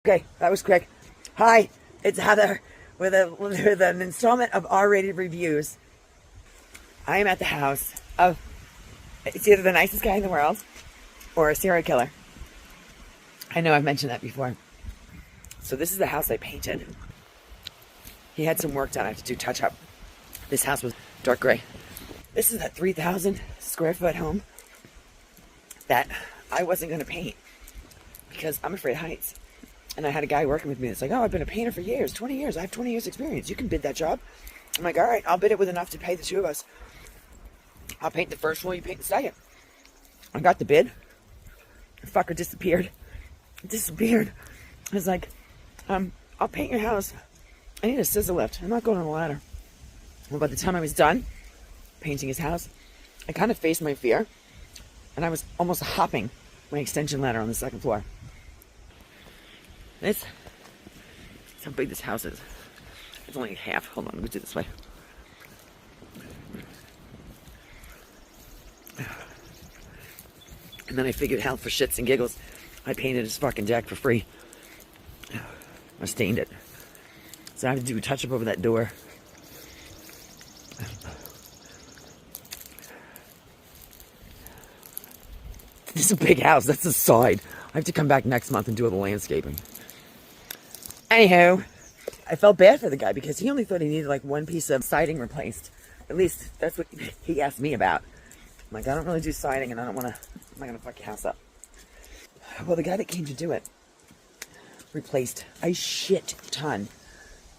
Okay, that was quick. Hi, it's Heather with an installment of R-Rated Reviews. I am at the house of, it's either the nicest guy in the world or a serial killer. I know I've mentioned that before. So this is the house I painted. He had some work done. I have to do touch up. This house was dark gray. This is a 3,000 square foot home that I wasn't going to paint because I'm afraid of heights. And I had a guy working with me that's like, oh, I've been a painter for years, 20 years. I have 20 years experience. You can bid that job. I'm like, all right, I'll bid it with enough to pay the two of us. I'll paint the first floor, you paint the second. I got the bid. The fucker disappeared. I was like, I'll paint your house. I need a scissor lift. I'm not going on a ladder. Well, by the time I was done painting his house, I kind of faced my fear, and I was almost hopping my extension ladder on the second floor. That's how big this house is. It's only half. Hold on, let me do it this way. And then I figured, hell, for shits and giggles, I painted his fucking deck for free. I stained it. So I have to do a touch-up over that door. This is a big house. That's the side. I have to come back next month and do all the landscaping. Anywho, I felt bad for the guy because he only thought he needed like one piece of siding replaced. At least that's what he asked me about. I'm like, I don't really do siding and I don't want to, I'm not going to fuck your house up. Well, the guy that came to do it replaced a shit ton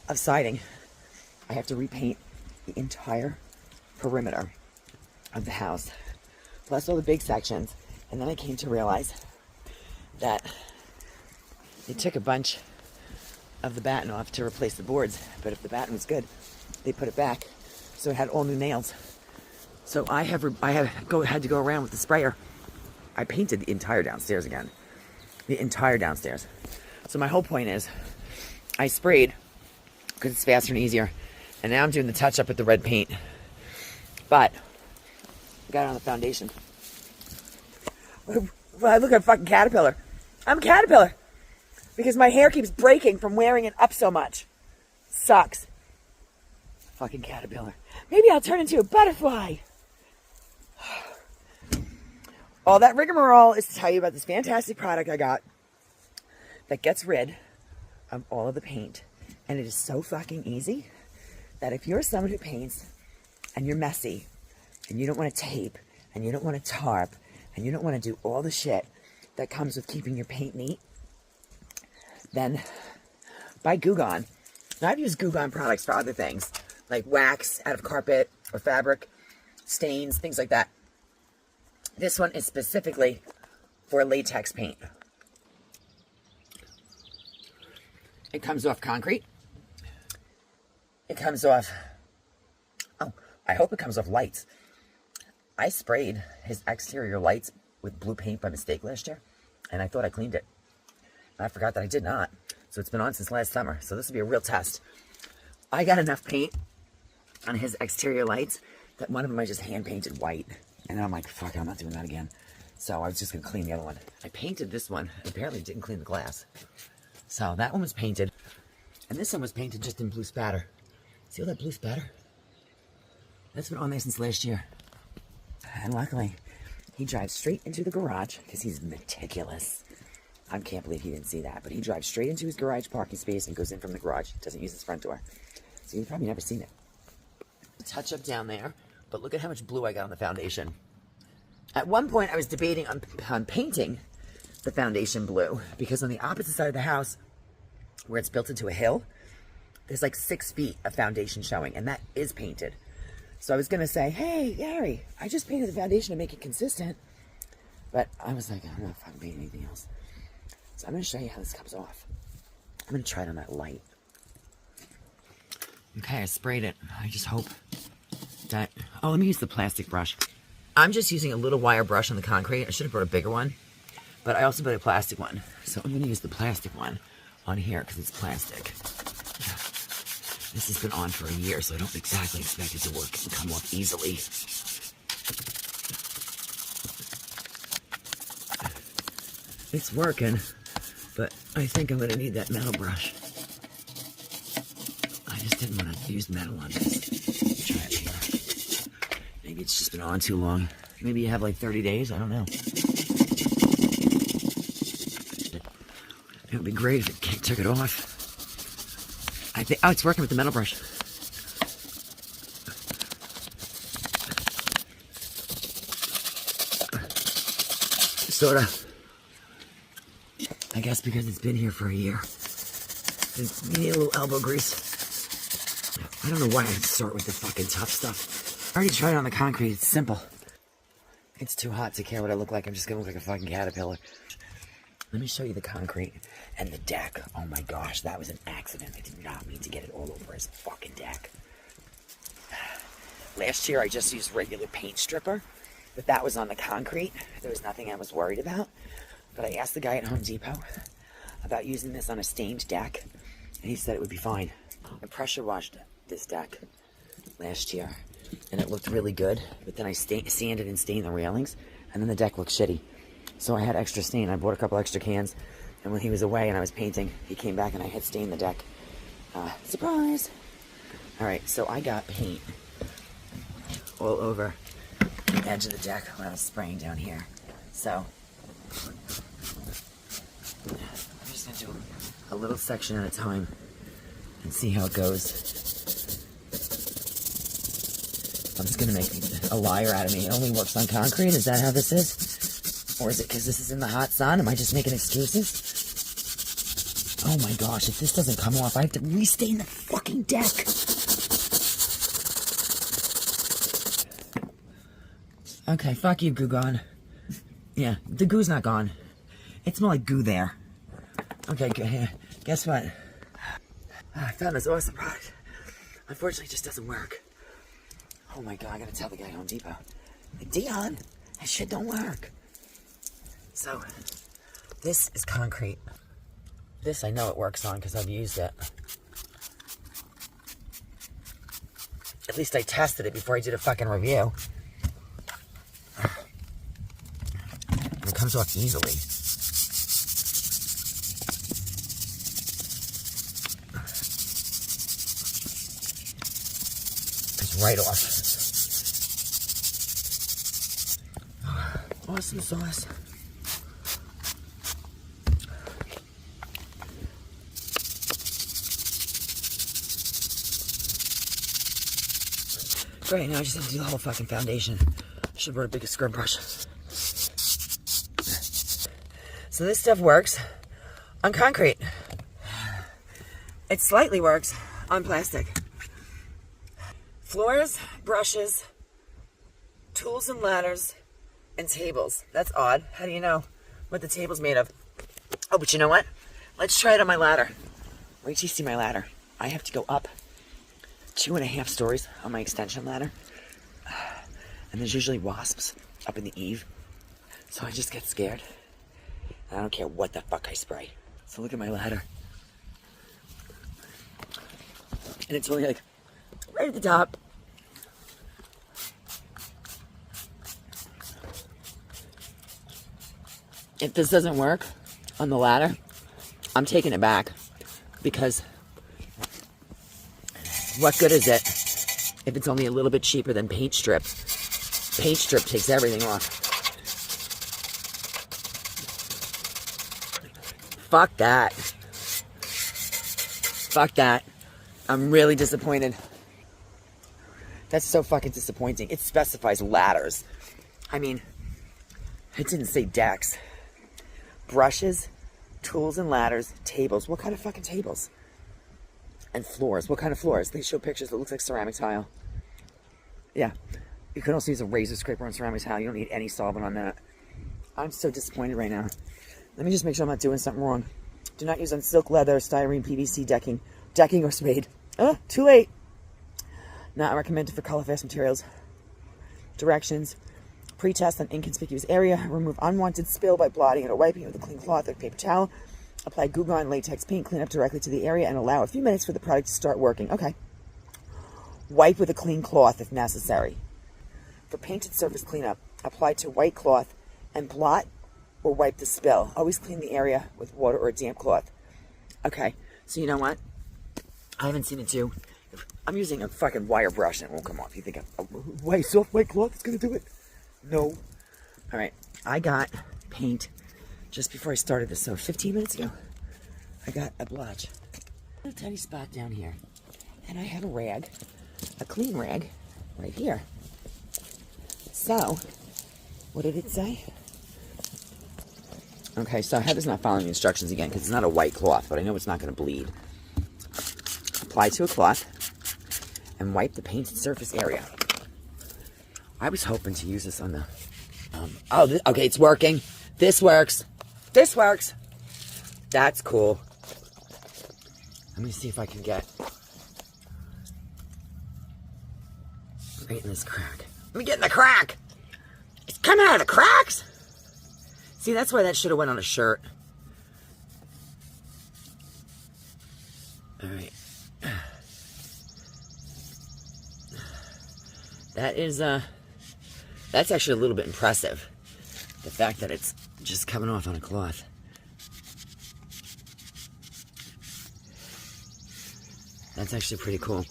of siding. I have to repaint the entire perimeter of the house, plus all the big sections. And then I came to realize that they took a bunch of the batten off to replace the boards, but if the batten was good, they put it back, so it had all new nails. So I had to go around with the sprayer. I painted the entire downstairs again, the entire downstairs. So my whole point is, I sprayed because it's faster and easier, and now I'm doing the touch up with the red paint. But I got it on the foundation. Well, I look like a fucking caterpillar. I'm a caterpillar because my hair keeps breaking from wearing it up so much. Sucks. Fucking caterpillar. Maybe I'll turn into a butterfly. All that rigmarole is to tell you about this fantastic product I got that gets rid of all of the paint. And it is so fucking easy that if you're someone who paints and you're messy and you don't want to tape and you don't want to tarp and you don't want to do all the shit that comes with keeping your paint neat, then buy GooGone. Now, I've used GooGone products for other things, like wax out of carpet or fabric, stains, things like that. This one is specifically for latex paint. It comes off concrete. It comes off, oh, I hope it comes off lights. I sprayed his exterior lights with blue paint by mistake last year, and I thought I cleaned it. I forgot that I did not. So it's been on since last summer. So this will be a real test. I got enough paint on his exterior lights that one of them I just hand painted white. And then I'm like, fuck, I'm not doing that again. So I was just going to clean the other one. I painted this one. Apparently didn't clean the glass. So that one was painted. And this one was painted just in blue spatter. See all that blue spatter? That's been on there since last year. And luckily, he drives straight into the garage because he's meticulous. I can't believe he didn't see that. But he drives straight into his garage parking space and goes in from the garage. Doesn't use his front door. So you've probably never seen it. Touch up down there. But look at how much blue I got on the foundation. At one point, I was debating on painting the foundation blue. Because on the opposite side of the house, where it's built into a hill, there's like 6 feet of foundation showing. And that is painted. So I was going to say, hey, Gary, I just painted the foundation to make it consistent. But I was like, I'm not fucking painting anything else. So I'm going to show you how this comes off. I'm going to try it on that light. Okay, I sprayed it. I just hope that... Oh, let me use the plastic brush. I'm just using a little wire brush on the concrete. I should have brought a bigger one. But I also bought a plastic one. So I'm going to use the plastic one on here because it's plastic. This has been on for a year, so I don't exactly expect it to work and come off easily. It's working, but I think I'm going to need that metal brush. I just didn't want to use metal on this. Try it later. Maybe it's just been on too long. Maybe you have like 30 days. I don't know. It would be great if it took it off. I think, oh, it's working with the metal brush. Sort of. I guess because it's been here for a year. You need a little elbow grease. I don't know why I start with the fucking tough stuff. I already tried it on the concrete. It's simple. It's too hot to care what I look like. I'm just gonna look like a fucking caterpillar. Let me show you the concrete and the deck. Oh my gosh, that was an accident. I did not mean to get it all over his fucking deck. Last year I just used regular paint stripper, but that was on the concrete. There was nothing I was worried about. But I asked the guy at Home Depot about using this on a stained deck, and he said it would be fine. I pressure washed this deck last year, and it looked really good, but then I sanded and stained the railings, and then the deck looked shitty. So I had extra stain. I bought a couple extra cans, and when he was away and I was painting, he came back and I had stained the deck. Surprise! Alright, so I got paint all over the edge of the deck when I was spraying down here. So I'm just going to do a little section at a time and see how it goes. I'm just going to make a liar out of me. It only works on concrete? Is that how this is? Or is it because this is in the hot sun? Am I just making excuses? Oh my gosh, if this doesn't come off, I have to restain the fucking deck. Okay, fuck you, GooGone. Yeah, the goo's not gone. It's more like goo there. Okay, good. Guess what? I found this awesome product. Unfortunately, it just doesn't work. Oh my god, I gotta tell the guy at Home Depot. Like, Dion, that shit don't work. So, this is concrete. This I know it works on because I've used it. At least I tested it before I did a fucking review. It comes off easily. It's right off. Awesome sauce. Great, now I just have to do the whole fucking foundation. I should have brought a bigger scrub brush. So this stuff works on concrete. It slightly works on plastic. Floors, brushes, tools and ladders, and tables. That's odd. How do you know what the table's made of? Oh, but you know what? Let's try it on my ladder. Wait till you see my ladder. I have to go up 2.5 stories on my extension ladder. And there's usually wasps up in the eave. So I just get scared. And I don't care what the fuck I spray. So look at my ladder. And it's only like right at the top. If this doesn't work on the ladder, I'm taking it back. Because what good is it if it's only a little bit cheaper than paint strip? Paint strip takes everything off. Fuck that. Fuck that. I'm really disappointed. That's so fucking disappointing. It specifies ladders. I mean, it didn't say decks. Brushes, tools and ladders, tables. What kind of fucking tables? And floors. What kind of floors? They show pictures that looks like ceramic tile. Yeah. You can also use a razor scraper on ceramic tile. You don't need any solvent on that. I'm so disappointed right now. Let me just make sure I'm not doing something wrong. Do not use on silk, leather, styrene, PVC, decking or spade. Too late. Not recommended for color fast materials. Directions. Pre-test on inconspicuous area. Remove unwanted spill by blotting it or wiping it with a clean cloth or paper towel. Apply GooGone latex paint, clean up directly to the area, and allow a few minutes for the product to start working. Okay. Wipe with a clean cloth if necessary. For painted surface cleanup, apply to white cloth and blot or wipe the spill. Always clean the area with water or a damp cloth. Okay, so you know what? I haven't seen it too. I'm using a fucking wire brush and it won't come off. You think a soft white cloth is gonna do it? No. All right, I got paint just before I started this, so 15 minutes ago, I got a blotch. A tiny spot down here. And I have a rag, a clean rag, right here. So, what did it say? Okay, so Heather's not following the instructions again because it's not a white cloth, but I know it's not going to bleed. Apply to a cloth and wipe the painted surface area. I was hoping to use this on the... okay, it's working. This works. This works. That's cool. Let me see if I can get right in this crack. Let me get in the crack. It's coming out of the cracks. See, that's why that should have went on a shirt. All right. That is, that's actually a little bit impressive. The fact that it's just coming off on a cloth. That's actually pretty cool.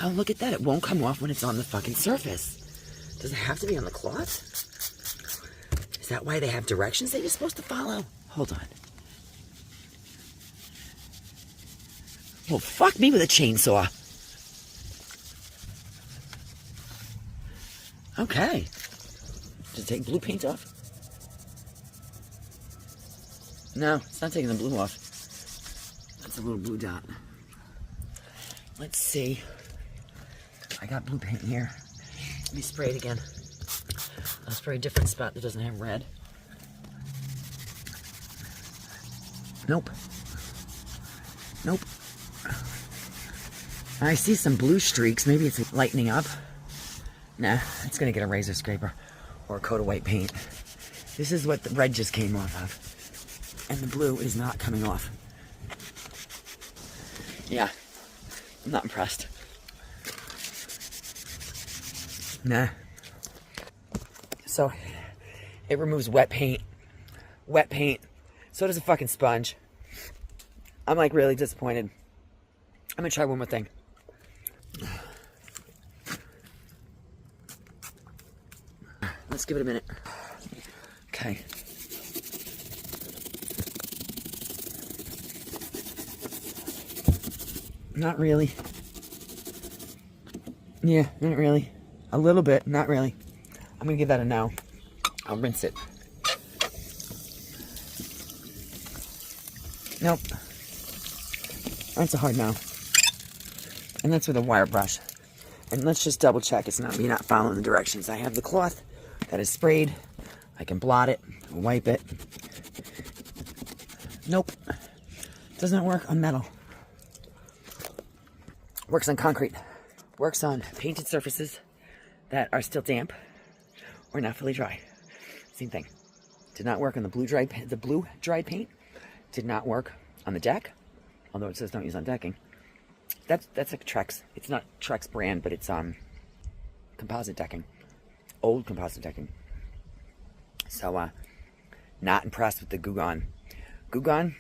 Oh, look at that. It won't come off when it's on the fucking surface. Does it have to be on the cloth? Is that why they have directions that you're supposed to follow? Hold on. Well, fuck me with a chainsaw. Okay. Does it take blue paint off? No, it's not taking the blue off. That's a little blue dot. Let's see. I got blue paint here. Let me spray it again. I'll spray a different spot that doesn't have red. Nope. Nope. I see some blue streaks. Maybe it's lightening up. Nah, it's gonna get a razor scraper or a coat of white paint. This is what the red just came off of. And the blue is not coming off. Yeah, I'm not impressed. Nah. So, it removes wet paint. Wet paint. So does a fucking sponge. I'm like really disappointed. I'm gonna try one more thing. Let's give it a minute. Okay. Not really. Yeah, not really. A little bit, not really. I'm gonna give that a no. I'll rinse it. Nope. That's a hard no. And that's with a wire brush. And let's just double check it's not me not following the directions. I have the cloth that is sprayed. I can blot it, wipe it. Nope. Does not work on metal. Works on concrete. Works on painted surfaces that are still damp or not fully dry. Same thing. Did not work on the blue dried paint. Did not work on the deck, although it says don't use on decking. That's like Trex. It's not Trex brand, but it's composite decking, old composite decking. So not impressed with the GooGone. GooGone,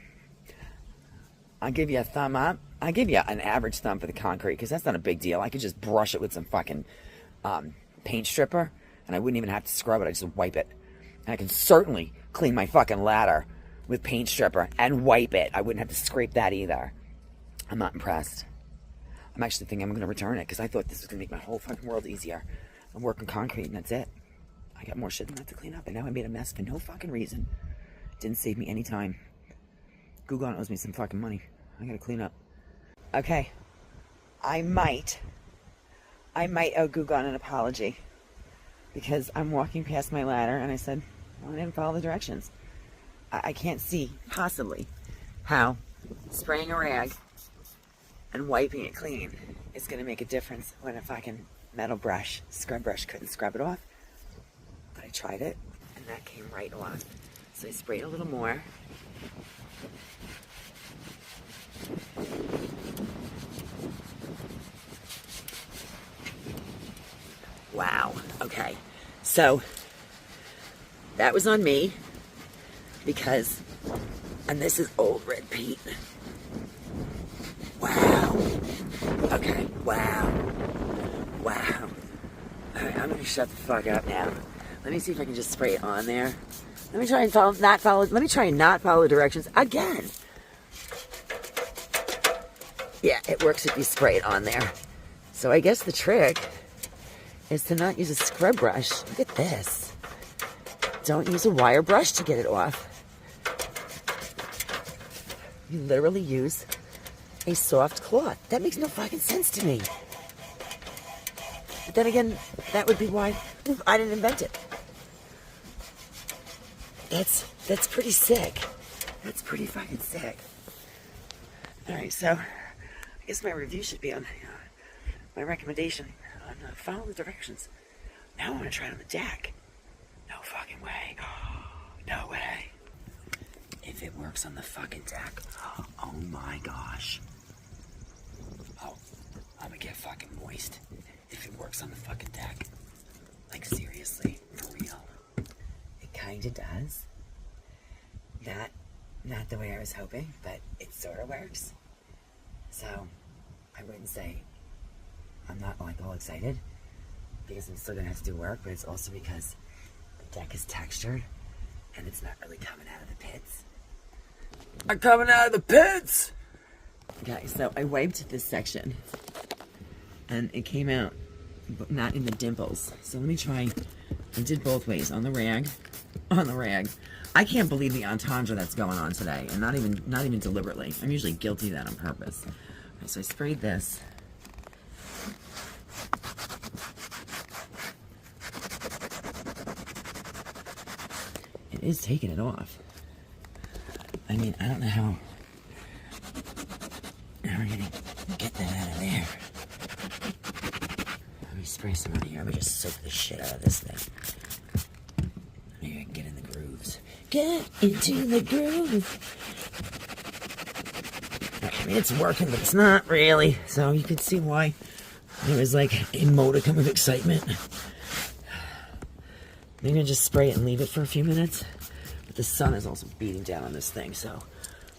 I'll give you a thumb up. I give you an average thumb for the concrete because that's not a big deal. I could just brush it with some fucking paint stripper and I wouldn't even have to scrub it. I just wipe it. And I can certainly clean my fucking ladder with paint stripper and wipe it. I wouldn't have to scrape that either. I'm not impressed. I'm actually thinking I'm going to return it because I thought this was going to make my whole fucking world easier. I'm working concrete and that's it. I got more shit than that to clean up and now I made a mess for no fucking reason. Didn't save me any time. GooGone owes me some fucking money. I got to clean up. Okay, I might owe GooGone an apology because I'm walking past my ladder and I said, well, I didn't follow the directions. I can't see possibly how spraying a rag and wiping it clean is going to make a difference when a fucking metal brush, scrub brush couldn't scrub it off. But I tried it and that came right off. So I sprayed a little more. Wow. Okay. So that was on me. because, and this is old red paint. Wow. Okay, wow. Wow. Alright, I'm gonna shut the fuck up now. Let me see if I can just spray it on there. Let me try and not follow directions again. Yeah, it works if you spray it on there. So I guess the trick is to not use a scrub brush. Look at this. Don't use a wire brush to get it off. You literally use a soft cloth. That makes no fucking sense to me. But then again, that would be why I didn't invent it. That's pretty sick. That's pretty fucking sick. Alright, so I guess my review should be on my recommendation on follow the directions. Now I want to try it on the deck. No fucking way. No way. If it works on the fucking deck, oh my gosh. Oh, I'm gonna get fucking moist if it works on the fucking deck. Like seriously, for real. It kinda does. Not the way I was hoping, but it sorta works. So, I wouldn't say I'm not like all excited because I'm still gonna have to do work, but it's also because the deck is textured and it's not really coming out of the pits. I'm coming out of the pits! Guys, so I wiped this section and it came out, but not in the dimples. So let me try. I did both ways, on the rag. I can't believe the entendre that's going on today, and not even deliberately. I'm usually guilty of that on purpose. Okay, so I sprayed this. It is taking it off. I mean, I don't know how we're gonna get that out of there. Let me spray some on here. Let me just soak the shit out of this thing. Maybe I can get in the grooves. Get into the groove. I mean, it's working, but it's not really. So you can see why there was like a modicum of excitement. Maybe I'll just spray it and leave it for a few minutes. But the sun is also beating down on this thing, so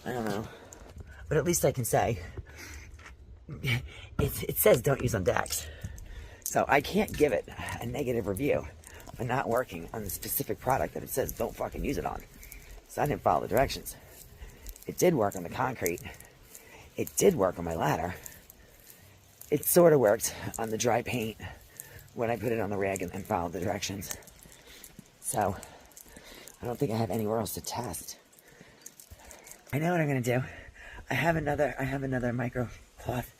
I don't know. But at least I can say, it says don't use on decks. So I can't give it a negative review for not working on the specific product that it says don't fucking use it on. So I didn't follow the directions. It did work on the concrete. It did work on my ladder. It sort of worked on the dry paint when I put it on the rag and followed the directions. So I don't think I have anywhere else to test. I know what I'm gonna do. I have another micro cloth,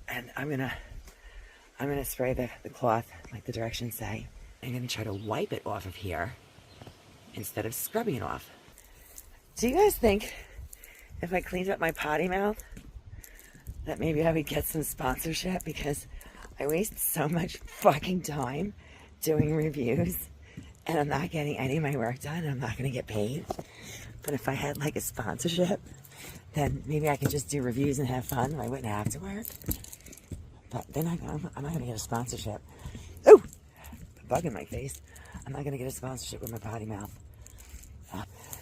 and I'm gonna spray the cloth like the directions say. I'm gonna try to wipe it off of here instead of scrubbing it off. Do you guys think if I cleaned up my potty mouth that maybe I would get some sponsorship? Because I waste so much fucking time doing reviews and I'm not getting any of my work done and I'm not gonna get paid. But if I had like a sponsorship, then maybe I could just do reviews and have fun and I wouldn't have to work. But then I'm not gonna get a sponsorship. Ooh! A bug in my face. I'm not gonna get a sponsorship with my potty mouth.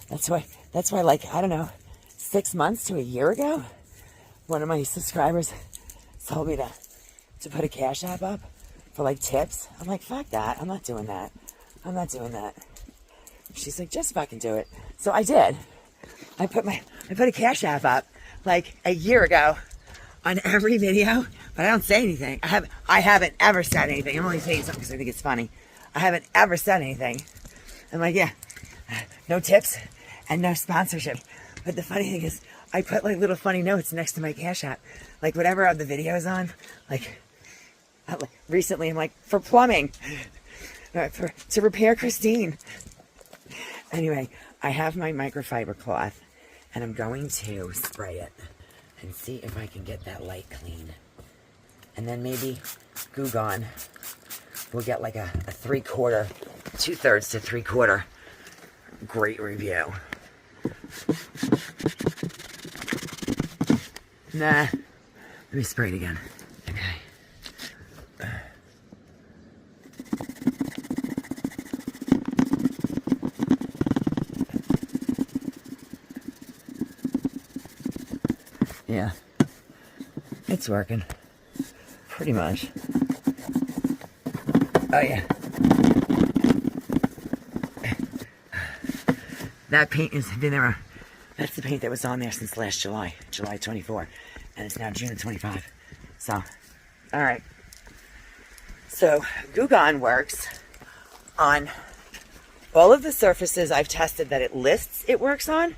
That's why like, I don't know, 6 months to a year ago, one of my subscribers told me to put a Cash App up for like tips. I'm like, fuck that. I'm not doing that. I'm not doing that. She's like, just fucking do it. So I did. I put a Cash App up like a year ago on every video, but I don't say anything. I haven't ever said anything. I'm only saying something because I think it's funny. I haven't ever said anything. I'm like, yeah, no tips and no sponsorship. But the funny thing is, I put like little funny notes next to my Cash App. Like whatever the video is on, like recently I'm like, for plumbing, to repair Christine. Anyway, I have my microfiber cloth and I'm going to spray it and see if I can get that light clean. And then maybe GooGone will get like a 3/4, 2/3 to 3/4 great review. Nah, let me spray it again. Okay. Yeah. It's working. Pretty much. Oh, yeah. That paint has been there. That's the paint that was on there since last July. July 24. And it's now June 25. So, alright. So, GooGone works on all of the surfaces I've tested that it lists it works on,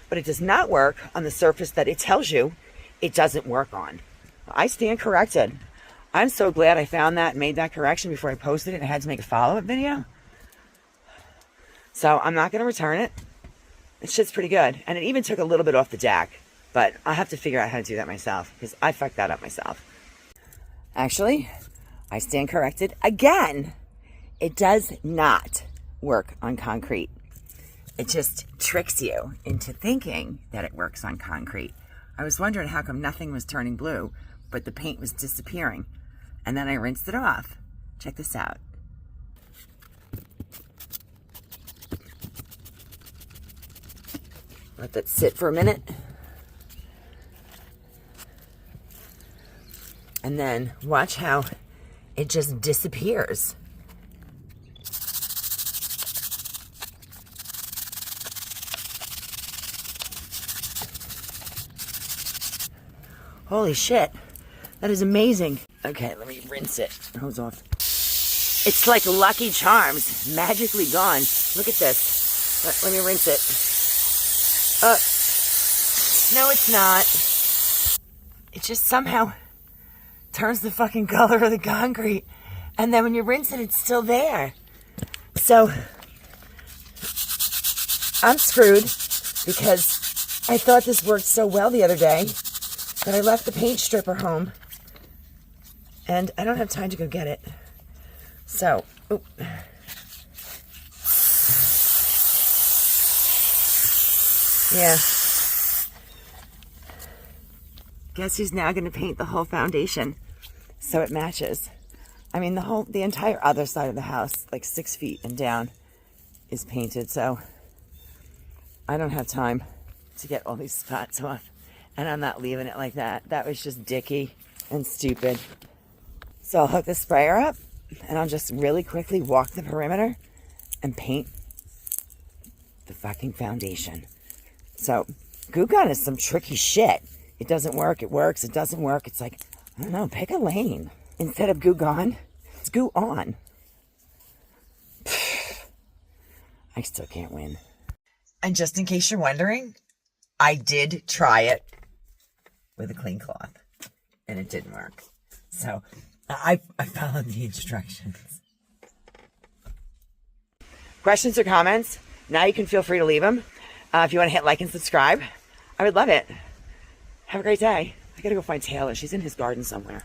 but it does not work on the surface that it tells you it doesn't work on. I stand corrected. I'm so glad I found that and made that correction before I posted it and I had to make a follow-up video. So I'm not going to return it. This shit's pretty good. And it even took a little bit off the jack. But I'll have to figure out how to do that myself because I fucked that up myself. Actually, I stand corrected again. It does not work on concrete. It just tricks you into thinking that it works on concrete. I was wondering how come nothing was turning blue, but the paint was disappearing. And then I rinsed it off. Check this out. Let that sit for a minute. And then watch how it just disappears. Holy shit. That is amazing. Okay, let me rinse it. Hose off. It's like Lucky Charms. Magically gone. Look at this. Let me rinse it. No, it's not. It just somehow turns the fucking color of the concrete. And then when you rinse it, it's still there. So, I'm screwed because I thought this worked so well the other day that I left the paint stripper home. And I don't have time to go get it. So, oop. Yeah. Guess who's now going to paint the whole foundation so it matches. I mean, the entire other side of the house, like 6 feet and down, is painted. So I don't have time to get all these spots off. And I'm not leaving it like that. That was just dicky and stupid. So I'll hook the sprayer up and I'll just really quickly walk the perimeter and paint the fucking foundation. So GooGone is some tricky shit. It doesn't work, it works, it doesn't work. It's like, I don't know, pick a lane. Instead of GooGone, it's GooOn. I still can't win. And just in case you're wondering, I did try it with a clean cloth and it didn't work. So I followed the instructions. Questions or comments? Now you can feel free to leave them. If you want to hit like and subscribe, I would love it. Have a great day. I gotta go find Taylor. She's in his garden somewhere.